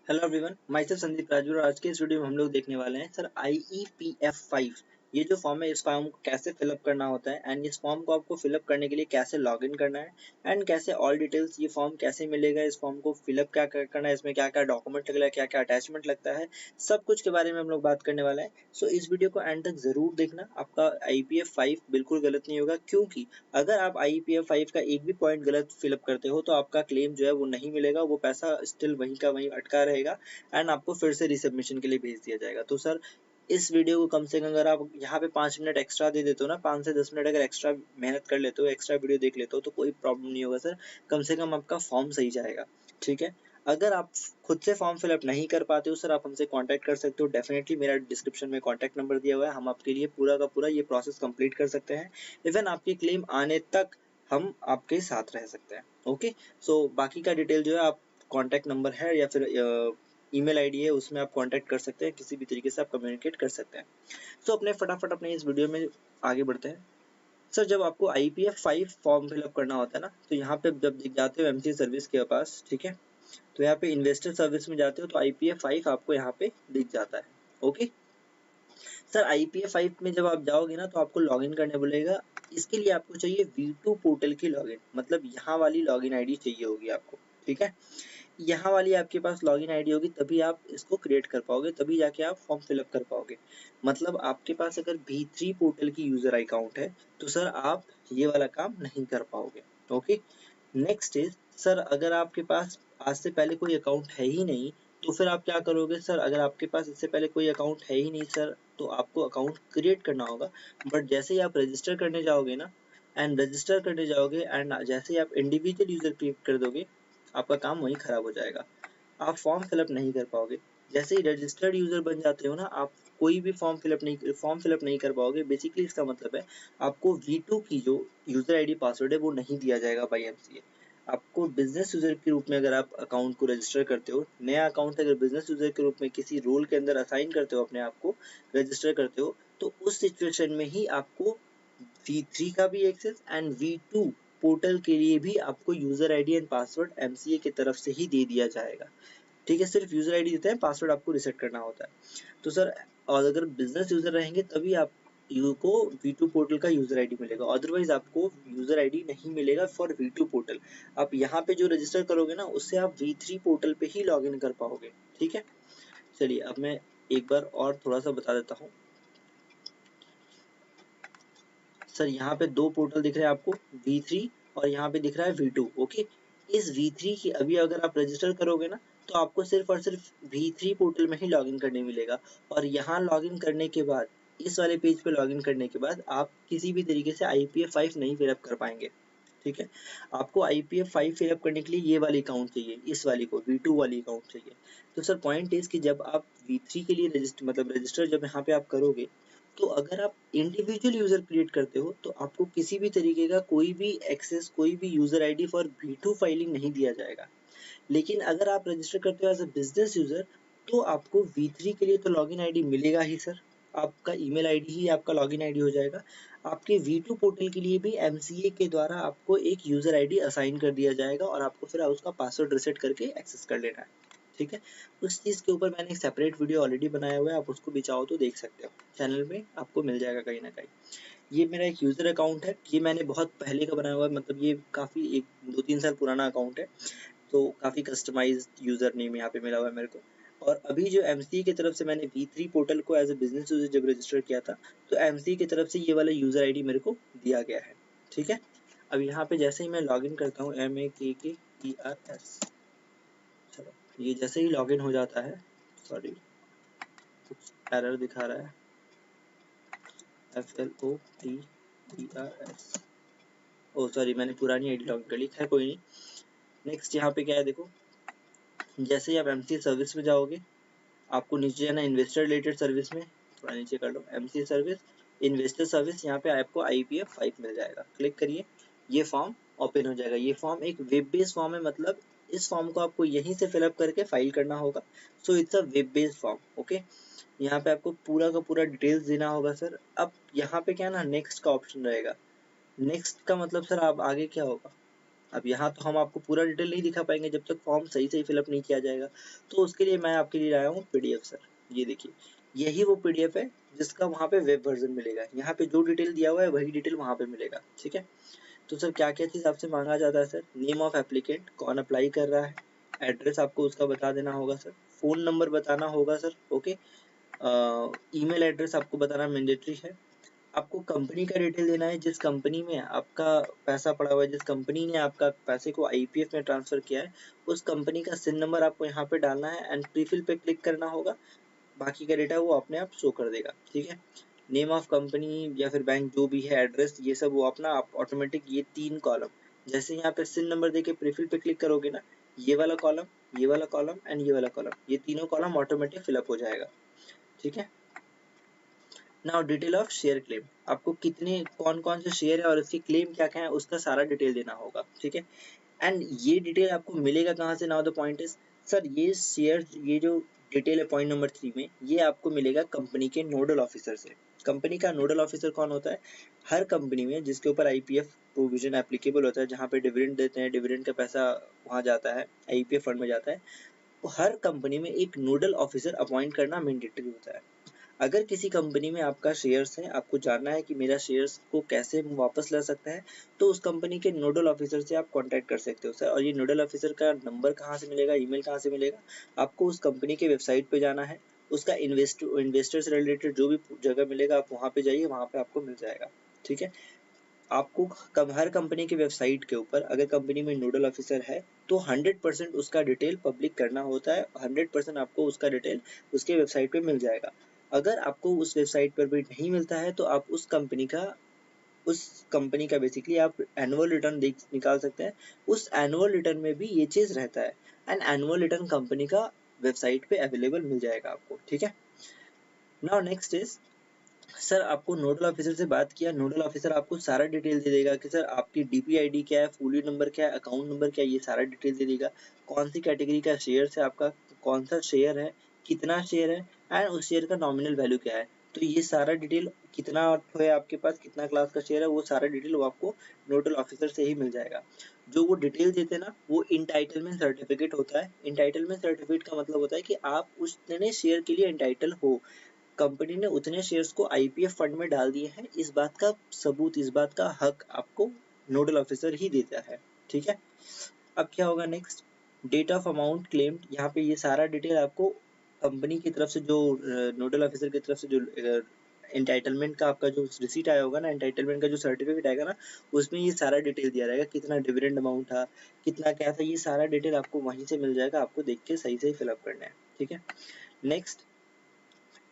Hello everyone, my self Sandeep Raju और आज के इस वीडियो में हम लोग देखने वाले हैं सर IEPF5। ये जो फॉर्म है इस फॉर्म को कैसे फिलअप करना होता है एंड इस फॉर्म को आपको फिलअप करने के लिए कैसे लॉगिन करना है एंड कैसे ऑल डिटेल्स ये फॉर्म कैसे मिलेगा, इस फॉर्म को फिलअप क्या करना है, इसमें क्या क्या डॉक्यूमेंट लगेगा, क्या क्या अटैचमेंट लगता है, सब कुछ के बारे में हम लोग बात करने वाले हैं। सो इस वीडियो को एंड तक जरूर देखना, आपका IEPF5 बिल्कुल गलत नहीं होगा, क्योंकि अगर आप IEPF5 का एक भी पॉइंट गलत फिलअप करते हो तो आपका क्लेम जो है वो नहीं मिलेगा, वो पैसा स्टिल वहीं का वहीं अटका रहेगा एंड आपको फिर से रिसबमिशन के लिए भेज दिया जाएगा। तो सर इस वीडियो को कम से कम अगर आप यहाँ पे 5 मिनट एक्स्ट्रा दे देते हो ना, 5 से 10 मिनट अगर एक्स्ट्रा मेहनत कर लेते हो, एक्स्ट्रा वीडियो देख लेते हो तो कोई प्रॉब्लम नहीं होगा सर। कम से कम आपका फॉर्म सही जाएगा। ठीक है, अगर आप खुद से फॉर्म फिलअप नहीं कर पाते हो सर, आप हमसे कांटेक्ट कर सकते हो। डेफिनेटली मेरा डिस्क्रिप्शन में कांटेक्ट नंबर दिया हुआ है, हम आपके लिए पूरा का पूरा ये प्रोसेस कंप्लीट कर सकते हैं। इवन आपकी क्लेम आने तक हम आपके साथ रह सकते हैं। ओके, सो बाकी का डिटेल जो है आप कांटेक्ट नंबर है या फिर ईमेल आईडी है, उसमें आप कांटेक्ट कर सकते हैं, किसी भी तरीके से आप कम्युनिकेट कर सकते हैं। तो अपने फटाफट अपने इस वीडियो में आगे बढ़ते हैं। सर जब आपको IPF5 फॉर्म फिलअप करना होता है ना, तो यहाँ पे जब दिख जाते हो एमसी सर्विस के पास, ठीक है, तो यहाँ पे इन्वेस्टर सर्विस में जाते हो तो IPF5 आपको यहाँ पे दिख जाता है। ओके सर, IPF5 में जब आप जाओगे ना तो आपको लॉगिन करने बोलेगा। इसके लिए आपको चाहिए V2 पोर्टल की लॉगिन, मतलब यहाँ वाली लॉगिन आईडी चाहिए होगी आपको। ठीक है, यहाँ वाली आपके पास लॉगिन आईडी होगी तभी आप इसको क्रिएट कर पाओगे, तभी जाके आप फॉर्म फिलअप कर पाओगे। मतलब आपके पास अगर V3 पोर्टल की यूजर अकाउंट है तो सर आप ये वाला काम नहीं कर पाओगे। ओके, नेक्स्ट इज सर, अगर आपके पास आज से पहले कोई अकाउंट है ही नहीं तो फिर आप क्या करोगे सर। अगर आपके पास इससे पहले कोई अकाउंट है ही नहीं सर, तो आपको अकाउंट क्रिएट करना होगा। बट जैसे ही आप रजिस्टर करने जाओगे ना, एंड रजिस्टर करने जाओगे एंड जैसे ही आप इंडिविजुअल यूजर क्रिएट कर दोगे, आपका काम वहीं खराब हो जाएगा, आप फॉर्म फिलअप नहीं कर पाओगे। जैसे ही रजिस्टर्ड यूजर बन जाते हो ना, आप कोई भी फॉर्म फिलअप नहीं कर पाओगे। बेसिकली इसका मतलब है आपको V2 की जो यूजर आईडी पासवर्ड है वो नहीं दिया जाएगा बाई MCA। आपको बिजनेस यूजर के रूप में अगर आप अकाउंट को रजिस्टर करते हो, नया अकाउंट अगर बिजनेस यूजर के रूप में किसी रोल के अंदर असाइन करते हो, अपने आप को रजिस्टर करते हो, तो उस सिचुएशन में ही आपको V3 का भी एक्सेस एंड V2 पोर्टल के लिए भी आपको user ID and password MCA की तरफ से ही दे दिया जाएगा। ठीक है, सिर्फ यूजर आईडी देते हैं, पासवर्ड आपको रिसेट करना होता है। तो सर, और अगर बिजनेस यूजर रहेंगे तभी आप यू को V2 पोर्टल का यूजर आईडी मिलेगा, अदरवाइज आपको यूजर आईडी नहीं मिलेगा फॉर V2 पोर्टल। आप यहाँ पे जो रजिस्टर करोगे ना, उससे आप V3 पोर्टल पे ही लॉगिन कर पाओगे। ठीक है, चलिए अब मैं एक बार और थोड़ा सा बता देता हूँ। सर यहाँ पे दो पोर्टल दिख रहे हैं आपको, V3 और यहाँ पे दिख रहा है V2। ओके, इस V3 की अभी अगर आप रजिस्टर करोगे ना, तो आपको सिर्फ और सिर्फ V3 पोर्टल में ही लॉगिन करने मिलेगा। और यहाँ लॉगिन करने के बाद, इस वाले पेज पे लॉगिन करने के बाद आप किसी भी तरीके से IPF5 नहीं फिलअप कर पाएंगे। ठीक है, आपको IPF5 फिलअप करने के लिए ये वाली अकाउंट चाहिए, इस वाली को V2 वाली अकाउंट चाहिए। तो सर पॉइंट इज कि जब आप V3 के लिए रजिस्टर जब यहाँ पे आप करोगे, तो अगर आप इंडिविजुअल यूजर क्रिएट करते हो तो आपको किसी भी तरीके का कोई भी एक्सेस, कोई भी user ID for V2 filing नहीं दिया जाएगा। लेकिन अगर आप रजिस्टर करते हो एज अ बिजनेस यूजर, तो आपको V3 के लिए तो लॉगिन आईडी मिलेगा ही सर, आपका ईमेल आईडी ही आपका लॉगिन आईडी हो जाएगा। आपके V2 पोर्टल के लिए भी MCA के द्वारा आपको एक यूजर आईडी असाइन कर दिया जाएगा और आपको फिर उसका पासवर्ड रिसेट करके एक्सेस कर लेना है। ठीक है, उस चीज़ के ऊपर मैंने एक सेपरेट वीडियो ऑलरेडी बनाया हुआ है, आप उसको भी चाहो तो देख सकते हो, चैनल में आपको मिल जाएगा कहीं ना कहीं। ये मेरा एक यूज़र अकाउंट है, ये मैंने बहुत पहले का बनाया हुआ है, मतलब ये काफ़ी 1-2-3 साल पुराना अकाउंट है, तो काफ़ी कस्टमाइज्ड यूज़र नेम यहाँ पे मिला हुआ है मेरे को। और अभी जो MCA की तरफ से मैंने V3 पोर्टल को एज ए बिजनेस यूजर जब रजिस्टर किया था, तो MCA की तरफ से ये वाला यूज़र आईडी मेरे को दिया गया है। ठीक है, अब यहाँ पे जैसे ही मैं लॉगिन करता हूँ, MAKKERS, चलो ये जैसे ही लॉगिन हो जाता है, सॉरी कुछ एरर दिखा रहा है, FLOTERS, ओ सॉरी मैंने पुरानी आईडी लॉगिन कर ली, खैर कोई नहीं। नेक्स्ट यहाँ पे क्या है देखो, जैसे ही आप MCA सर्विस में जाओगे, आपको नीचे जाना इन्वेस्टर रिलेटेड सर्विस में, थोड़ा नीचे कर लो, MCA सर्विस, इन्वेस्टर सर्विस, यहाँ पे आपको IPF5 मिल जाएगा, क्लिक करिए, ये फॉर्म ओपन हो जाएगा। ये फॉर्म एक वेब बेस्ड फॉर्म है, मतलब इस फॉर्म को आपको यहीं से फिलअप करके फाइल करना होगा। So it's a web based form. Okay, यहाँ पे आपको पूरा का पूरा डिटेल्स देना होगा सर। अब यहाँ पे क्या ना, नेक्स्ट का ऑप्शन रहेगा। नेक्स्ट का मतलब सर आप आगे क्या होगा, अब यहाँ तो हम आपको पूरा डिटेल नहीं दिखा पाएंगे जब तक फॉर्म सही से फिलअप नहीं किया जाएगा, तो उसके लिए मैं आपके लिए लाया हूँ पीडीएफ सर। ये देखिए, यही वो पीडीएफ है जिसका वहाँ पे वेब वर्जन मिलेगा। यहाँ पे जो डिटेल दिया हुआ है वही डिटेल वहाँ पे मिलेगा, ठीक है। तो सर क्या क्या चीज़ आपसे मांगा जाता है सर? नेम ऑफ एप्लीकेंट, कौन अप्लाई कर रहा है, एड्रेस आपको उसका बता देना होगा सर, फ़ोन नंबर बताना होगा सर, ओके। ईमेल एड्रेस आपको बताना मैंडेटरी है। आपको कंपनी का डिटेल देना है, जिस कंपनी में आपका पैसा पड़ा हुआ है, जिस कंपनी ने आपका पैसे को आईपीएफ में ट्रांसफर किया है, उस कंपनी का सिन नंबर आपको यहाँ पे डालना है एंड प्रीफिल पे क्लिक करना होगा। बाकी का डेटा वो अपने आप शो कर देगा, ठीक है। नेम ऑफ कंपनी या फिर बैंक जो भी है, एड्रेस, ये सब वो अपना आप ऑटोमेटिक, ये 3 कॉलम, जैसे यहाँ पे सिन नंबर देके प्रीफिल पे क्लिक करोगे ना, ये वाला कॉलम, ये वाला कॉलम एंड ये वाला कॉलम, ये तीनों कॉलम ऑटोमेटिक फिलअप हो जाएगा, ठीक है। Now detail of share claim, आपको कितने कौन कौन से शेयर है और इसके क्लेम क्या क्या है उसका सारा डिटेल देना होगा, ठीक है। एंड ये डिटेल आपको मिलेगा कहाँ से? Now the point is sir, ये शेयर, ये जो डिटेल है पॉइंट नंबर 3 में, ये आपको मिलेगा कंपनी के नोडल ऑफिसर से। कंपनी का नोडल ऑफिसर कौन होता है? हर कंपनी में जिसके ऊपर आईपीएफ प्रोविजन एप्लीकेबल होता है, जहाँ पे डिविडेंड देते हैं, डिविडेंड का पैसा वहाँ जाता है, आईपीएफ फंड में जाता है, तो हर कंपनी में एक नोडल ऑफिसर अपॉइंट करना मैंडेटरी होता है। अगर किसी कंपनी में आपका शेयर्स है, आपको जानना है कि मेरा शेयर्स को कैसे वापस ला सकता है, तो उस कंपनी के नोडल ऑफिसर से आप कांटेक्ट कर सकते हो सर। और ये नोडल ऑफिसर का नंबर कहाँ से मिलेगा, ईमेल कहाँ से मिलेगा? आपको उस कंपनी के वेबसाइट पे जाना है, उसका इन्वेस्टर से रिलेटेड जो भी जगह मिलेगा आप वहाँ पे जाइए, वहाँ पे आपको मिल जाएगा, ठीक है। आपको हर कंपनी की वेबसाइट के ऊपर अगर कंपनी में नोडल ऑफिसर है तो 100% उसका डिटेल पब्लिक करना होता है, 100% आपको उसका डिटेल उसके वेबसाइट पे मिल जाएगा। अगर आपको उस वेबसाइट पर भी नहीं मिलता है तो आप उस कंपनी का बेसिकली आप एनुअल रिटर्न देख निकाल सकते हैं। उस एनुअल रिटर्न में भी ये चीज रहता है एंड एनुअल रिटर्न कंपनी का वेबसाइट पे अवेलेबल मिल जाएगा आपको, ठीक है। नाउ नेक्स्ट इज सर, आपको नोडल ऑफिसर से बात किया, नोडल ऑफिसर आपको सारा डिटेल दे देगा कि सर आपकी डीपीआईडी क्या है, फूली नंबर क्या है, अकाउंट नंबर क्या है, ये सारा डिटेल दे देगा। कौन सी कैटेगरी का शेयर है आपका, कौन सा शेयर है, कितना शेयर है एंड उस शेयर का नॉमिनल वैल्यू क्या है। तो ये सारा डिटेल, कितना है आपके पास, कितना क्लास का शेयर है, वो सारा डिटेल वो आपको नोडल ऑफिसर से ही मिल जाएगा। जो वो डिटेल देते हैं ना, वो इंटाइटलमेंट सर्टिफिकेट होता है। इंटाइटलमेंट सर्टिफिकेट का मतलब होता है कि आप उतने शेयर के लिए इंटाइटल हो, कंपनी ने उतने शेयर्स को आईपीएफ फंड में डाल दिए हैं, इस बात का सबूत, इस बात का हक आपको नोडल ऑफिसर ही देता है, ठीक है। अब क्या होगा next? Date of amount claimed, यहाँ पे ये सारा डिटेल आपको कंपनी की तरफ से, जो नोडल ऑफिसर की तरफ से जो एंटाइटलमेंट का आपका जो रिसीट आया होगा ना, एंटाइटलमेंट का जो सर्टिफिकेट आएगा ना, उसमें ये सारा डिटेल दिया रहेगा, कितना डिविडेंड अमाउंट था, कितना क्या था, ये सारा डिटेल आपको वहीं से मिल जाएगा। आपको देख के सही से फिलअप करना है, ठीक है। नेक्स्ट,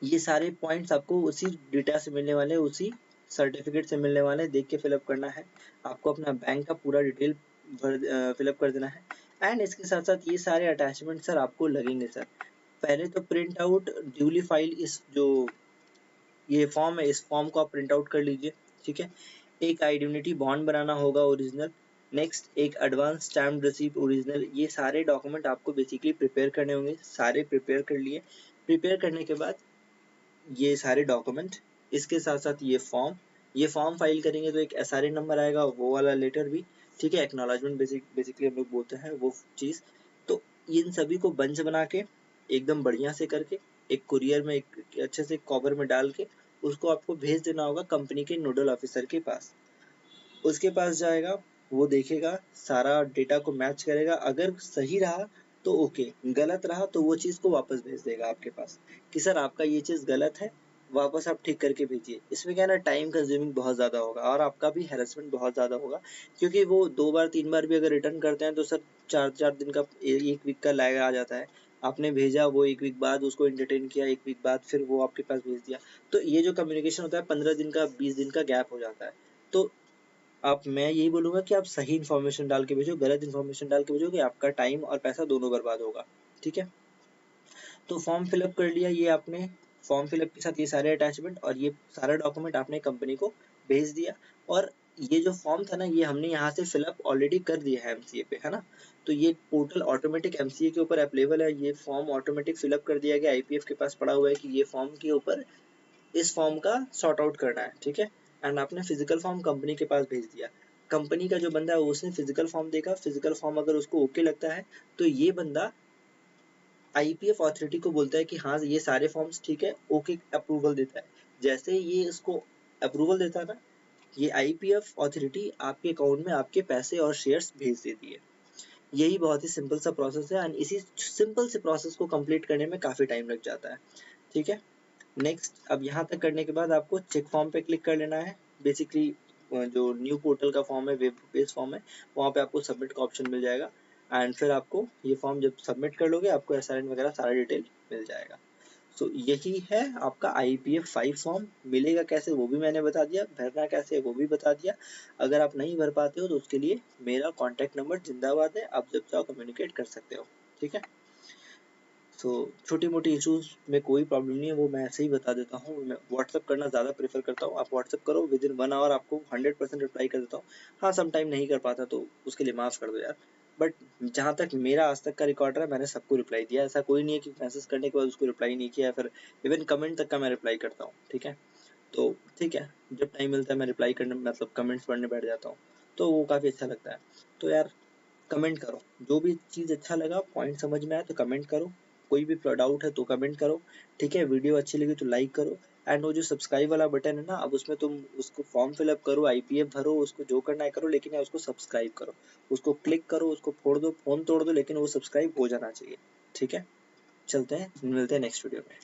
ये सारे पॉइंट्स आपको उसी डेटा से मिलने वाले, उसी सर्टिफिकेट से मिलने वाले, देख के फिलअप करना है। आपको अपना बैंक का पूरा डिटेल फिलअप कर देना है एंड इसके साथ साथ ये सारे अटैचमेंट सर आपको लगेंगे सर। पहले तो प्रिंट आउट ड्यूली फाइल, इस जो ये फॉर्म है, इस फॉर्म को आप प्रिंट आउट कर लीजिए, ठीक है। एक आइडेंटिटी बॉन्ड बनाना होगा ओरिजिनल। नेक्स्ट, एक एडवांस स्टैम्प रिसीप्ट ओरिजिनल। ये सारे डॉक्यूमेंट आपको बेसिकली प्रिपेयर करने होंगे, सारे प्रिपेयर कर लिए। प्रिपेयर करने के बाद ये सारे डॉक्यूमेंट, इसके साथ साथ ये फॉर्म फाइल करेंगे तो एक एसआरए नंबर आएगा, वो वाला लेटर भी, ठीक है। एक्नॉलेजमेंट बेसिकली हम लोग बोलते हैं वो चीज़। तो इन सभी को बंच बना के एकदम बढ़िया से करके एक कुरियर में, एक अच्छे से कवर में डाल के उसको आपको भेज देना होगा कंपनी के नोडल ऑफिसर के पास। उसके पास जाएगा, वो देखेगा, सारा डेटा को मैच करेगा, अगर सही रहा तो ओके, गलत रहा तो वो चीज़ को वापस भेज देगा आपके पास कि सर आपका ये चीज़ गलत है, वापस आप ठीक करके भेजिए। इसमें क्या है ना, टाइम कंज्यूमिंग बहुत ज़्यादा होगा और आपका भी हैरेसमेंट बहुत ज़्यादा होगा, क्योंकि वो 2 बार 3 बार भी अगर रिटर्न करते हैं तो सर 4-4 दिन का, 1 वीक का लैग आ जाता है। आपने भेजा, वो 1 वीक बाद उसको एंटरटेन किया, 1 वीक बाद फिर वो आपके पास भेज दिया, तो ये जो कम्युनिकेशन होता है 15 दिन का, 20 दिन का गैप हो जाता है। तो मैं यही बोलूंगा कि आप सही इन्फॉर्मेशन डाल के भेजो, गलत इन्फॉर्मेशन डाल के भेजोगे आपका टाइम और पैसा दोनों बर्बाद होगा, ठीक है। तो फॉर्म फिलअप कर लिया, ये आपने फॉर्म फिलअप के साथ ये सारे अटैचमेंट और ये सारा डॉक्यूमेंट आपने कंपनी को भेज दिया। और ये जो फॉर्म था ना, ये हमने यहाँ से फिलअप ऑलरेडी कर दिया है एमसीए पे, है ना। तो ये पोर्टल ऑटोमेटिक एमसीए के ऊपर अवेलेबल है, ये फॉर्म ऑटोमेटिक फिलअप कर दिया गया, आईपीएफ के पास पड़ा हुआ है कि ये फॉर्म के ऊपर इस फॉर्म का सॉर्ट आउट करना है, ठीक है। एंड आपने फिजिकल फॉर्म कंपनी के पास भेज दिया। कंपनी का जो बंदा है उसने फिजिकल फॉर्म देखा, फिजिकल फॉर्म अगर उसको ओके लगता है तो ये बंदा आईपीएफ अथॉरिटी को बोलता है कि हाँ ये सारे फॉर्म्स ठीक है, ओके अप्रूवल देता है। जैसे ये इसको अप्रूवल देता है ना, ये आईपीएफ अथॉरिटी आपके अकाउंट में आपके पैसे और शेयर्स भेज देती है। यही बहुत ही सिंपल सा प्रोसेस है एंड इसी सिंपल से प्रोसेस को कंप्लीट करने में काफी टाइम लग जाता है। ठीक है, नेक्स्ट अब यहाँ तक करने के बाद आपको चेक फॉर्म पे क्लिक कर लेना है। बेसिकली जो न्यू पोर्टल का फॉर्म है, वेब बेस्ड फॉर्म है, वहाँ पे आपको सबमिट का ऑप्शन मिल जाएगा एंड फिर आपको ये फॉर्म जब सबमिट कर लोगे आपको एसआरएन वगैरह सारा डिटेल मिल जाएगा। सो यही है आपका IPF 5 फॉर्म। मिलेगा कैसे वो भी मैंने बता दिया, भरना कैसे है वो भी बता दिया। अगर आप नहीं भर पाते हो तो उसके लिए मेरा कॉन्टैक्ट नंबर जिंदाबाद है, आप जब चाहो कम्युनिकेट कर सकते हो। ठीक है, सो छोटी मोटी इश्यूज में कोई प्रॉब्लम नहीं है, वो मैं ऐसे ही बता देता हूँ। मैं व्हाट्सअप करना ज़्यादा प्रेफर करता हूँ, आप व्हाट्सअप करो, विद इन 1 आवर आपको 100% रिप्लाई कर देता हूँ। हाँ सम टाइम नहीं कर पाता तो उसके लिए माफ़ कर दो यार, बट जहाँ तक मेरा आज तक का रिकॉर्ड है मैंने सबको रिप्लाई दिया। ऐसा कोई नहीं है कि मैसेज करने के बाद उसको रिप्लाई नहीं किया, फिर इवन कमेंट तक का मैं रिप्लाई करता हूँ। ठीक है, तो ठीक है, जब टाइम मिलता है मैं रिप्लाई करने मतलब कमेंट्स पढ़ने बैठ जाता हूँ, तो वो काफ़ी अच्छा लगता है। तो यार कमेंट करो, जो भी चीज़ अच्छा लगा, पॉइंट समझ में आया तो कमेंट करो, कोई भी डाउट है तो कमेंट करो। ठीक है, वीडियो अच्छी लगी तो लाइक करो एंड वो जो सब्सक्राइब वाला बटन है ना, अब उसमें तुम उसको फॉर्म फिलअप करो, आईपीएफ भरो, उसको जो करना है करो, लेकिन यार उसको सब्सक्राइब करो, उसको क्लिक करो, उसको फोड़ दो, फोन तोड़ दो, लेकिन वो सब्सक्राइब हो जाना चाहिए। ठीक है, चलते हैं, मिलते हैं नेक्स्ट वीडियो में।